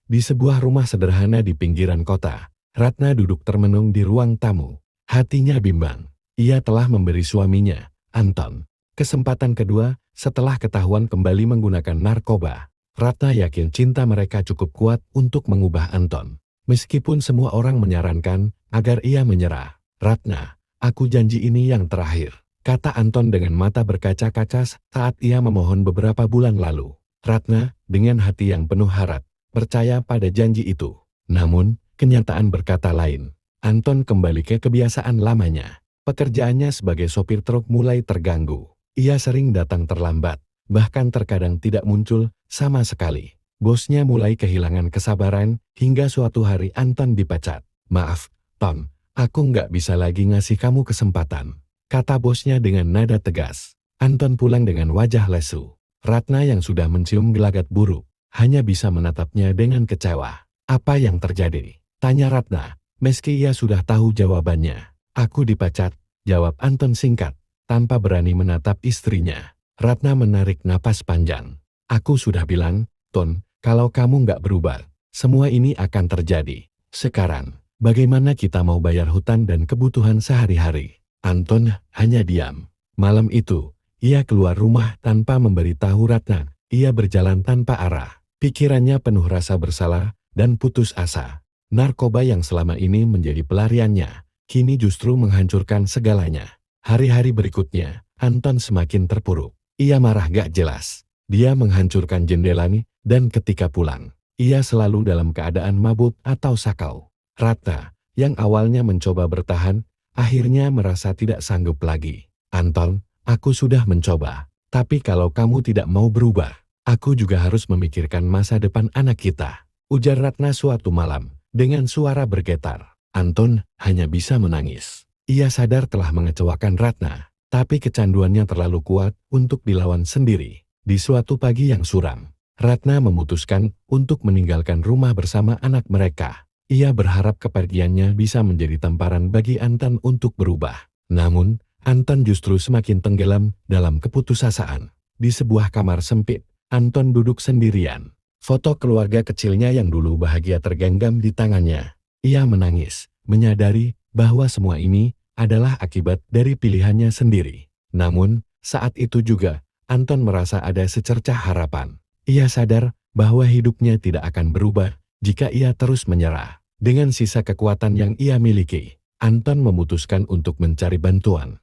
Di sebuah rumah sederhana di pinggiran kota, Ratna duduk termenung di ruang tamu. Hatinya bimbang. Ia telah memberi suaminya, Anton, kesempatan kedua setelah ketahuan kembali menggunakan narkoba. Ratna yakin cinta mereka cukup kuat untuk mengubah Anton. Meskipun semua orang menyarankan agar ia menyerah. Ratna, aku janji ini yang terakhir, kata Anton dengan mata berkaca-kaca saat ia memohon beberapa bulan lalu. Ratna, dengan hati yang penuh harap, percaya pada janji itu. Namun, kenyataan berkata lain. Anton kembali ke kebiasaan lamanya. Pekerjaannya sebagai sopir truk mulai terganggu. Ia sering datang terlambat, bahkan terkadang tidak muncul sama sekali. Bosnya mulai kehilangan kesabaran, hingga suatu hari Anton dipecat. Maaf, Ton, aku nggak bisa lagi ngasih kamu kesempatan, kata bosnya dengan nada tegas. Anton pulang dengan wajah lesu. Ratna yang sudah mencium gelagat buruk, hanya bisa menatapnya dengan kecewa. Apa yang terjadi? Tanya Ratna, meski ia sudah tahu jawabannya. Aku dipecat, jawab Anton singkat, tanpa berani menatap istrinya. Ratna menarik napas panjang. Aku sudah bilang, Ton, kalau kamu nggak berubah, semua ini akan terjadi. Sekarang, bagaimana kita mau bayar hutang dan kebutuhan sehari-hari? Anton hanya diam. Malam itu, ia keluar rumah tanpa memberitahu Ratna. Ia berjalan tanpa arah. Pikirannya penuh rasa bersalah dan putus asa. Narkoba yang selama ini menjadi pelariannya, kini justru menghancurkan segalanya. Hari-hari berikutnya, Anton semakin terpuruk. Ia marah gak jelas. Dia menghancurkan jendela dan ketika pulang, ia selalu dalam keadaan mabuk atau sakau. Ratna, yang awalnya mencoba bertahan, akhirnya merasa tidak sanggup lagi. Anton, aku sudah mencoba, tapi kalau kamu tidak mau berubah, aku juga harus memikirkan masa depan anak kita, ujar Ratna suatu malam, dengan suara bergetar. Anton hanya bisa menangis. Ia sadar telah mengecewakan Ratna, tapi kecanduannya terlalu kuat untuk dilawan sendiri. Di suatu pagi yang suram, Ratna memutuskan untuk meninggalkan rumah bersama anak mereka. Ia berharap kepergiannya bisa menjadi tamparan bagi Anton untuk berubah. Namun, Anton justru semakin tenggelam dalam keputusasaan. Di sebuah kamar sempit, Anton duduk sendirian. Foto keluarga kecilnya yang dulu bahagia tergenggam di tangannya. Ia menangis, menyadari bahwa semua ini adalah akibat dari pilihannya sendiri. Namun, saat itu juga, Anton merasa ada secercah harapan. Ia sadar bahwa hidupnya tidak akan berubah jika ia terus menyerah. Dengan sisa kekuatan yang ia miliki, Anton memutuskan untuk mencari bantuan.